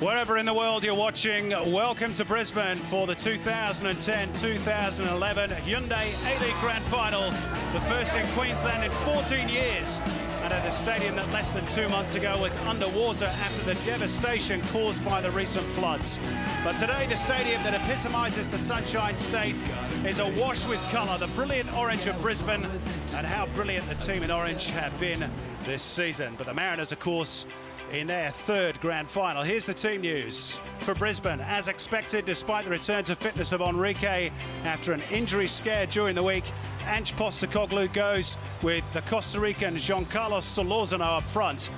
Wherever in the world you're watching, welcome to Brisbane for the 2010-2011 Hyundai A-League Grand Final, the first in Queensland in 14 years, and at a stadium that less than 2 months ago was underwater after the devastation caused by the recent floods. But today, the stadium that epitomises the Sunshine State is awash with colour, the brilliant orange of Brisbane, and how brilliant the team in orange have been this season. But the Mariners, of course, in their third grand final. Here's the team news for Brisbane. As expected, despite the return to fitness of Enrique after an injury scare during the week, Ange Postecoglou goes with the Costa Rican Giancarlo Solorzano up front,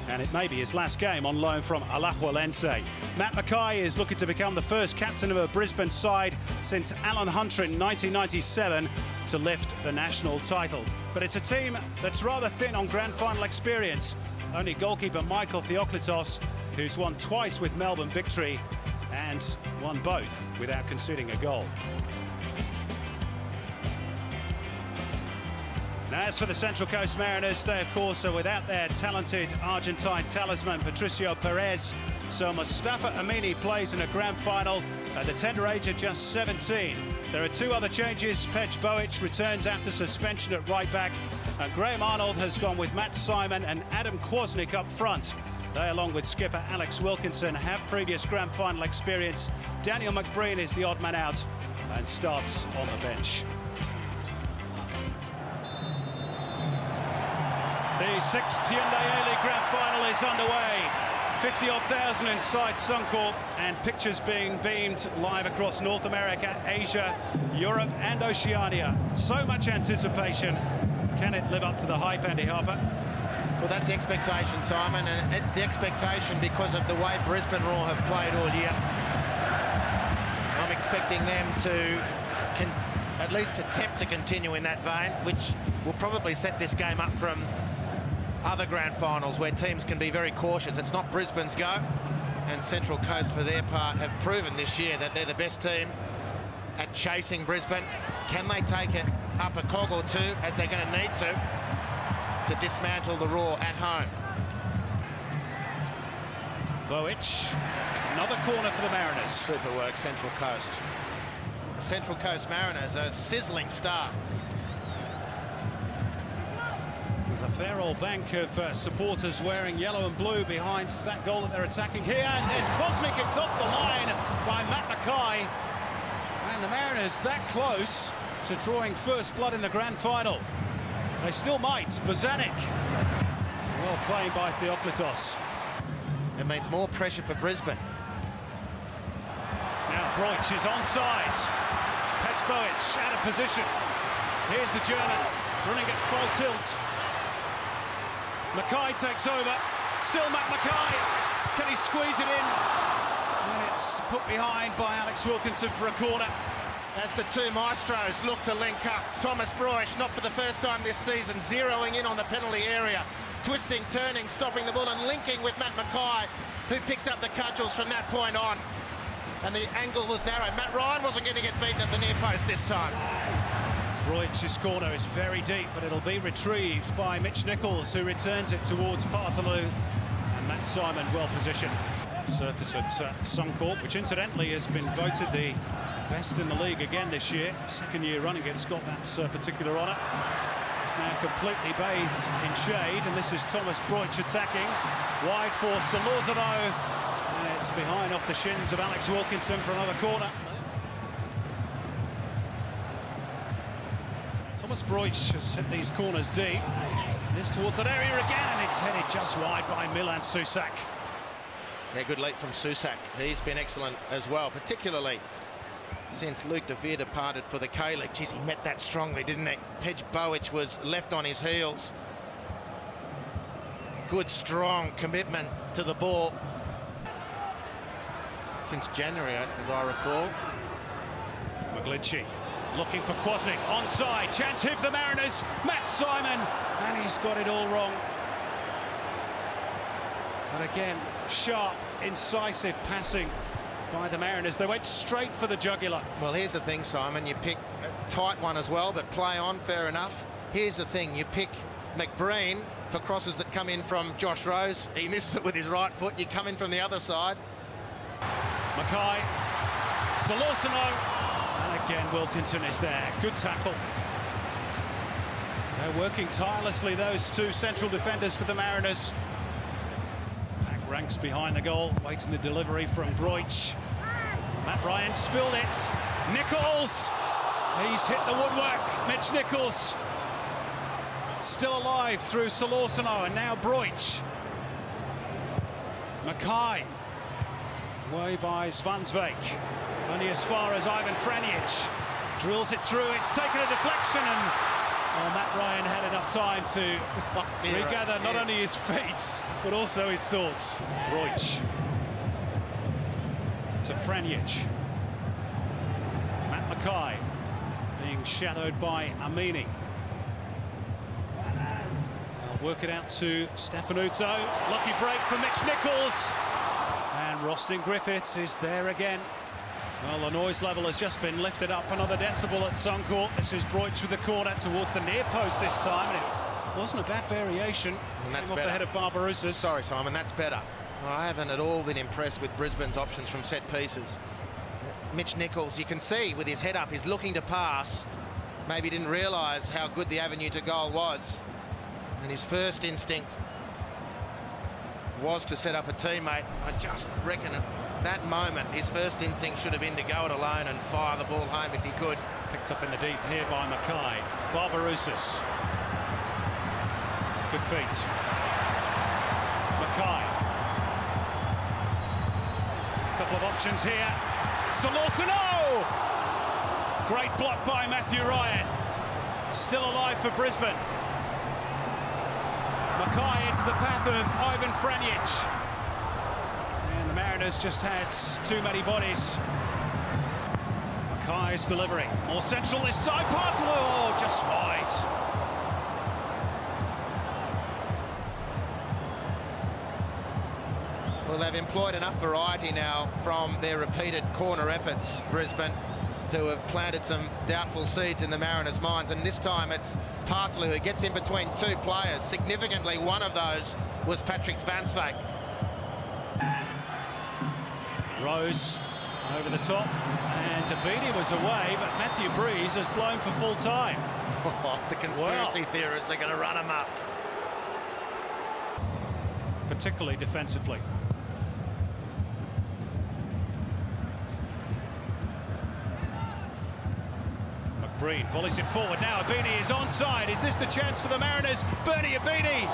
and it may be his last game on loan from Alajuelense. Matt Mackay is looking to become the first captain of a Brisbane side since Alan Hunter in 1997 to lift the national title. But it's a team that's rather thin on grand final experience. Only goalkeeper Michael Theoklitos, who's won twice with Melbourne victory and won both without conceding a goal. Now, as for the Central Coast Mariners, they of course are without their talented Argentine talisman Patricio Perez, so Mustafa Amini plays in a grand final at the tender age of just 17. There are two other changes. Pej Bojic returns after suspension at right back, and Graham Arnold has gone with Matt Simon and Adam Kwasnik up front. They, along with skipper Alex Wilkinson, have previous grand final experience. Daniel McBreen is the odd man out and starts on the bench. The sixth Hyundai A-League Grand Final is underway. 50-odd thousand inside Suncorp, and pictures being beamed live across North America, Asia, Europe and Oceania. So much anticipation. Can it live up to the hype, Andy Harper? Well, that's the expectation, Simon, and it's the expectation because of the way Brisbane Roar have played all year. I'm expecting them to at least attempt to continue in that vein, which will probably set this game up from other grand finals where teams can be very cautious. It's not Brisbane's go, and Central Coast, for their part, have proven this year that they're the best team at chasing Brisbane. Can they take it up a cog or two, as they're going to need to dismantle the Roar at home? Bojic, another corner for the Mariners. Super work, Central Coast. The Central Coast Mariners, a sizzling start. There's a fair old bank of supporters wearing yellow and blue behind that goal that they're attacking here, and there's Kwasnik. It's off the line by Matt Mackay, and the Mariners that close to drawing first blood in the grand final. They still might. Bozanic, well played by Theoklitos. It means more pressure for Brisbane. Now Bojic is onside. Pej Bojic out of position. Here's the German running at full tilt. Mackay takes over. Still Matt Mackay. Can he squeeze it in? And it's put behind by Alex Wilkinson for a corner. As the two maestros look to link up, Thomas Broich, not for the first time this season, zeroing in on the penalty area, twisting, turning, stopping the ball and linking with Matt Mackay, who picked up the cudgels from that point on. And the angle was narrow. Matt Ryan wasn't going to get beaten at the near post this time. Broic's corner is very deep, but it'll be retrieved by Mitch Nichols, who returns it towards Partaloo, and Matt Simon well positioned. Surface at Suncorp, which incidentally has been voted the best in the league again this year. Second year running it's got that particular honour. It's now completely bathed in shade, and this is Thomas Broich attacking. Wide for Solorzano, and it's behind off the shins of Alex Wilkinson for another corner. Thomas Broich has hit these corners deep. This towards that area again, and it's headed just wide by Milan Susak. Yeah, good leap from Susak. He's been excellent as well, particularly since Luke De Vere departed for the K-League. Geez, he met that strongly, didn't he? Pej Bojic was left on his heels. Good, strong commitment to the ball since January, as I recall. Maglici looking for Kwasnik, onside, chance here for the Mariners, Matt Simon, and he's got it all wrong. And again, sharp, incisive passing by the Mariners. They went straight for the jugular. Well, here's the thing, Simon, you pick a tight one as well, but play on, fair enough. Here's the thing, you pick McBreen for crosses that come in from Josh Rose. He misses it with his right foot. You come in from the other side, Mackay, Solorsano, and again Wilkinson is there. Good tackle. They're working tirelessly, those two central defenders for the Mariners. Pack ranks behind the goal, waiting the delivery from Broich. Matt Ryan spilled it. Nichols, he's hit the woodwork. Mitch Nichols still alive through Solorsano, and now Broich. Mackay, way by Svansvik, only as far as Ivan Franjic. Drills it through, it's taken a deflection, and Matt Ryan had enough time to regather not only his feet, but also his thoughts. Broich to Franjic. Matt Mackay being shadowed by Amini. They'll work it out to Stefanuto. Lucky break for Mitch Nichols. And Rostin Griffiths is there again. Well, the noise level has just been lifted up another decibel at Suncorp. This is Broich with the corner towards the near post this time. And it wasn't a bad variation. And that's off the head of Barbarouses. Sorry, Simon, that's better. I haven't at all been impressed with Brisbane's options from set pieces. Mitch Nichols, you can see with his head up, he's looking to pass. Maybe didn't realise how good the avenue to goal was. And his first instinct was to set up a teammate. I just reckon at that moment, his first instinct should have been to go it alone and fire the ball home if he could. Picked up in the deep here by Mackay. Barbarouses. Good feet. Mackay. Couple of options here. Solorsano! Great block by Matthew Ryan. Still alive for Brisbane. Mackay into the path of Ivan Franjic. And the Mariners just had too many bodies. Mackay's delivery. More central this time. Bartolo, oh, just wide. Well, they've employed enough variety now from their repeated corner efforts, Brisbane, to have planted some doubtful seeds in the Mariners' minds. And this time it's Bartolo who gets in between two players. Significantly, one of those was Patrick Svansvik. Rose over the top, and Davidi was away, but Matthew Breeze has blown for full time. The conspiracy theorists are going to run him up. Particularly defensively. McBreen volleys it forward now. Abini is onside. Is this the chance for the Mariners? Bernie Abini,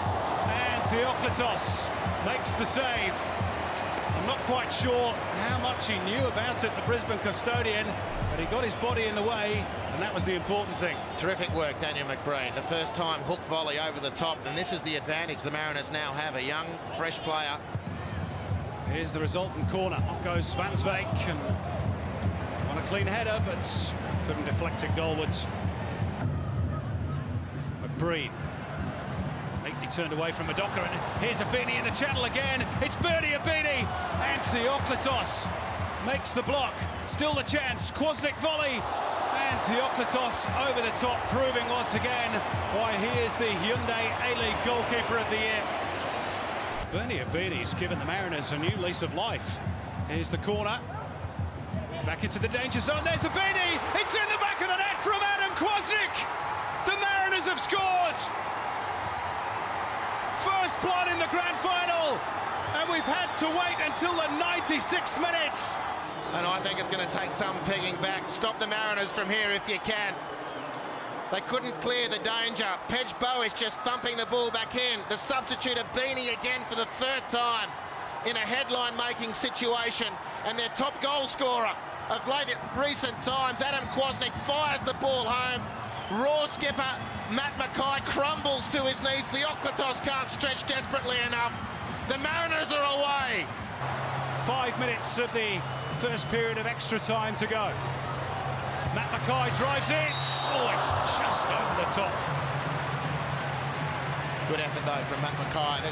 and Theoklitos makes the save. I'm not quite sure how much he knew about it, the Brisbane custodian, but he got his body in the way, and that was the important thing. Terrific work, Daniel McBreen. The first time hook volley over the top, and this is the advantage the Mariners now have. A young, fresh player. Here's the resultant corner. Off goes Svansvik, and on a clean header, but couldn't deflect it goalwards. McBreen. Neatly turned away from Madoka, and here's Abini in the channel again. It's Bernie Abini, and Theoklitos makes the block. Still the chance. Kwasnik volley, and Theoklitos over the top, proving once again why he is the Hyundai A-League goalkeeper of the year. Bernie Abini's given the Mariners a new lease of life. Here's the corner. Back into the danger zone. There's Abini. It's in the back of the net from Adam Kwasnik. The Mariners have scored. First blood in the grand final, and we've had to wait until the 96th minute. And I think it's going to take some pegging back. Stop the Mariners from here if you can. They couldn't clear the danger. Pej Bowish just thumping the ball back in. The substitute of Beanie again for the third time in a headline-making situation. And their top goal scorer of recent times, Adam Kwasnik, fires the ball home. Raw skipper Matt Mackay crumbles to his knees. Theoklitos can't stretch desperately enough. The Mariners are away. 5 minutes of the first period of extra time to go. Matt Mackay drives it. Oh, it's just over the top. Good effort though from Matt Mackay.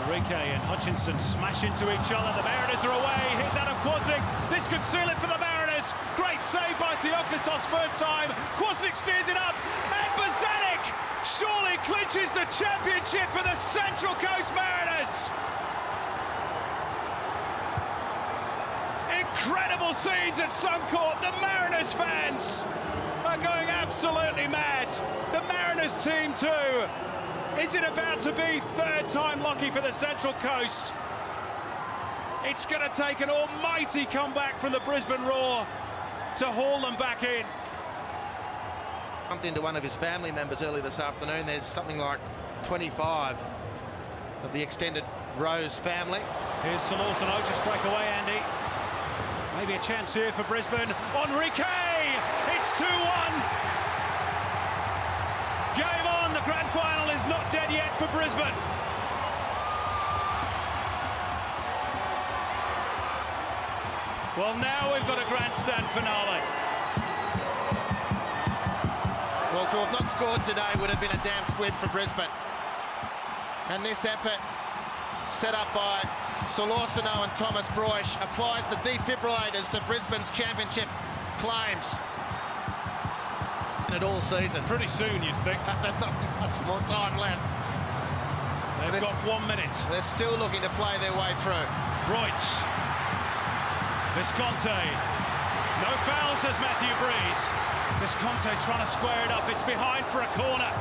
Enrique and Hutchinson smash into each other. The Mariners are away. Here's Adam Kwasnik. This could seal it for the Mariners. Great save by Theoklitos first time. Kwasnik steers it up, and Bozanic surely clinches the championship for the Central Coast Mariners. Incredible scenes at Suncorp. The Mariners fans are going absolutely mad. The Mariners team too. Is it about to be third time lucky for the Central Coast? It's going to take an almighty comeback from the Brisbane Roar to haul them back in. Bumped into one of his family members early this afternoon. There's something like 25 of the extended Rose family. Here's Sir Lawson. Oh, just break away, Andy. Maybe a chance here for Brisbane. Enrique! It's 2-1. Game on. The grand final is not dead yet for Brisbane. Well, now we've got a grandstand finale. Well, to have not scored today would have been a damn squid for Brisbane. And this effort, set up by Solorsino and Thomas Broish, applies the defibrillators to Brisbane's championship claims. And it all season. Pretty soon, you'd think. There's not much more time left. They've got 1 minute. They're still looking to play their way through. Broich. Visconti. No foul, says Matthew Breeze. Visconti trying to square it up. It's behind for a corner.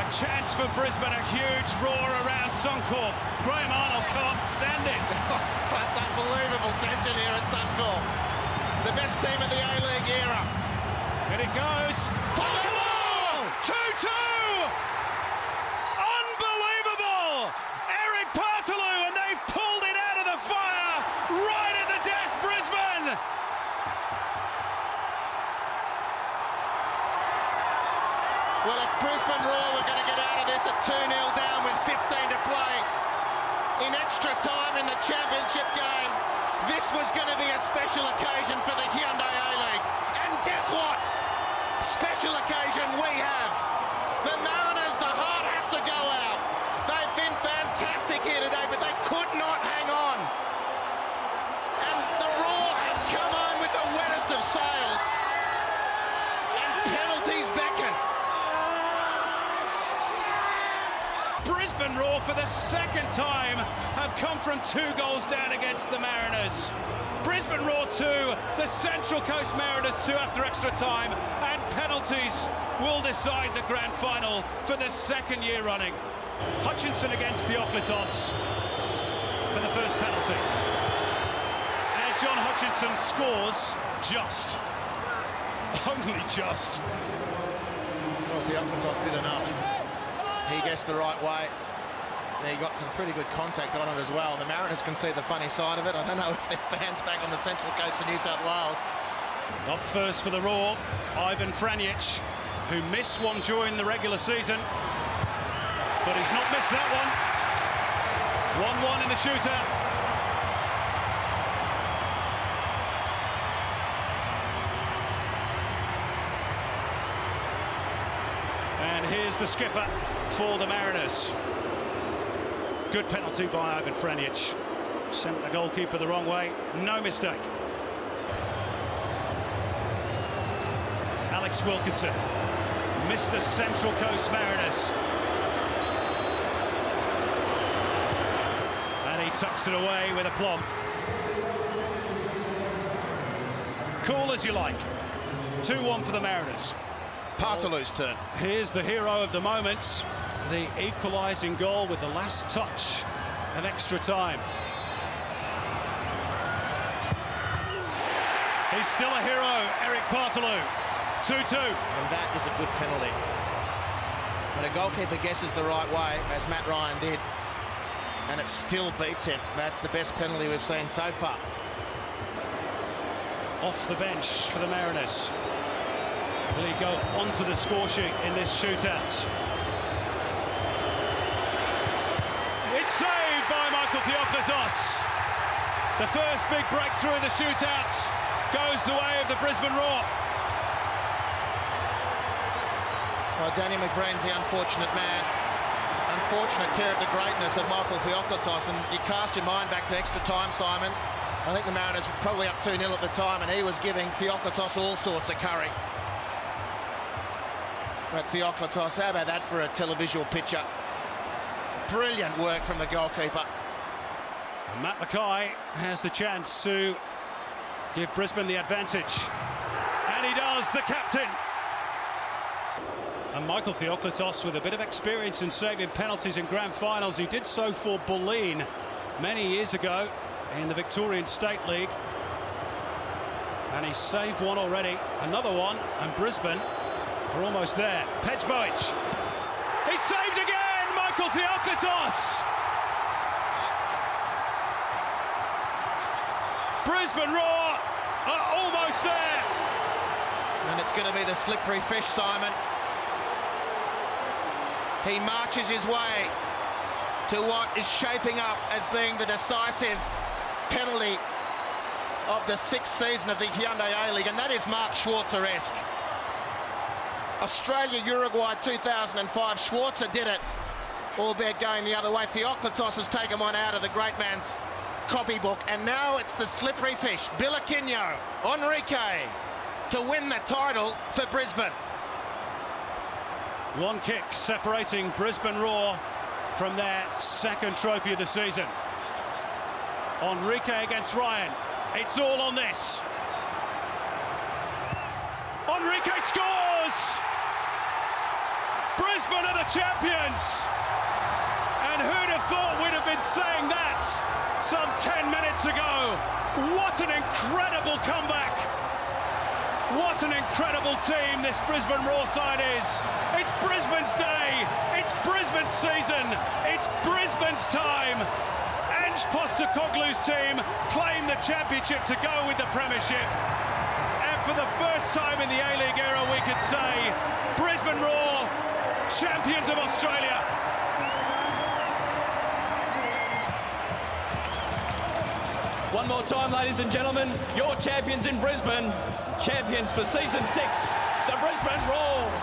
A chance for Brisbane, a huge roar around Suncorp. Graham Arnold can't stand it. That's unbelievable tension here at Suncorp. The best team of the A-League era. And it goes. Possible! 2-2! Unbelievable! Eric Partaloo, and they pulled it out of the fire right at the death, Brisbane! Well, if Brisbane Roar were going to get out of this at 2-0 down with 15 to play in extra time in the championship game, this was going to be a special occasion for the Hyundai A-League. And guess what? Special occasion we have. The Mariners, the heart has to go out. They've been fantastic here today, but they could not hang on. And the Roar have come on with the wettest of sails. And penalties beckon. Brisbane Roar, for the second time, have come from 2 goals down against the Mariners. Brisbane Roar 2, the Central Coast Mariners 2 after extra time, and penalties will decide the grand final for the second year running. Hutchinson against Theoklitos for the first penalty. And John Hutchinson scores just. Only just. Well, Theoklitos did enough. He gets the right way. He got some pretty good contact on it as well. The Mariners can see the funny side of it. I don't know if their fans back on the Central Coast of New South Wales. Up first for the Roar, Ivan Franjic, who missed one during the regular season, but he's not missed that one. 1-1 in the shootout. And here's the skipper for the Mariners. Good penalty by Ivan Franjic. Sent the goalkeeper the wrong way. No mistake. Alex Wilkinson, Mr. Central Coast Mariners. And he tucks it away with aplomb. Cool as you like. 2-1 for the Mariners. Partaloo's turn. Here's the hero of the moment. The equalising goal with the last touch of extra time. He's still a hero, Eric Partaloo. 2-2. And that is a good penalty. When a goalkeeper guesses the right way, as Matt Ryan did, and it still beats him, that's the best penalty we've seen so far. Off the bench for the Mariners. Will he go onto the score sheet in this shootout? It's saved by Michael Theoklitos. The first big breakthrough of the shootouts goes the way of the Brisbane Roar. Well, Danny McBrain's the unfortunate man. Unfortunate care of the greatness of Michael Theoklitos, and you cast your mind back to extra time, Simon. I think the Mariners were probably up 2-0 at the time, and he was giving Theoklitos all sorts of curry. But Theoklitos, how about that for a televisual picture? Brilliant work from the goalkeeper. And Matt Mackay has the chance to give Brisbane the advantage. And he does, the captain. And Michael Theoklitos, with a bit of experience in saving penalties in grand finals. He did so for Bulleen many years ago in the Victorian State League. And he saved one already, another one, and Brisbane are almost there. Pejbovic, he saved again, Michael Theoklitos! Brisbane Roar are almost there. And it's going to be the slippery fish, Simon. He marches his way to what is shaping up as being the decisive penalty of the 6th season of the Hyundai A-League, and that is Mark Schwarzer-esque. Australia-Uruguay 2005, Schwarzer did it, albeit going the other way. Theoklitos has taken one out of the great man's copybook, and now it's the slippery fish, Bilaquinho, Enrique, to win the title for Brisbane. One kick separating Brisbane Roar from their second trophy of the season. Enrique against Ryan. It's all on this. Enrique scores! Brisbane are the champions! And who'd have thought we'd have been saying that some 10 minutes ago? What an incredible comeback! What an incredible team this Brisbane Roar side is. It's Brisbane's day. It's Brisbane's season. It's Brisbane's time. Ange Postecoglou's team claim the championship to go with the premiership. And for the first time in the A-League era, we could say Brisbane Roar, champions of Australia. One more time, ladies and gentlemen, your champions in Brisbane, champions for season 6, the Brisbane Roar.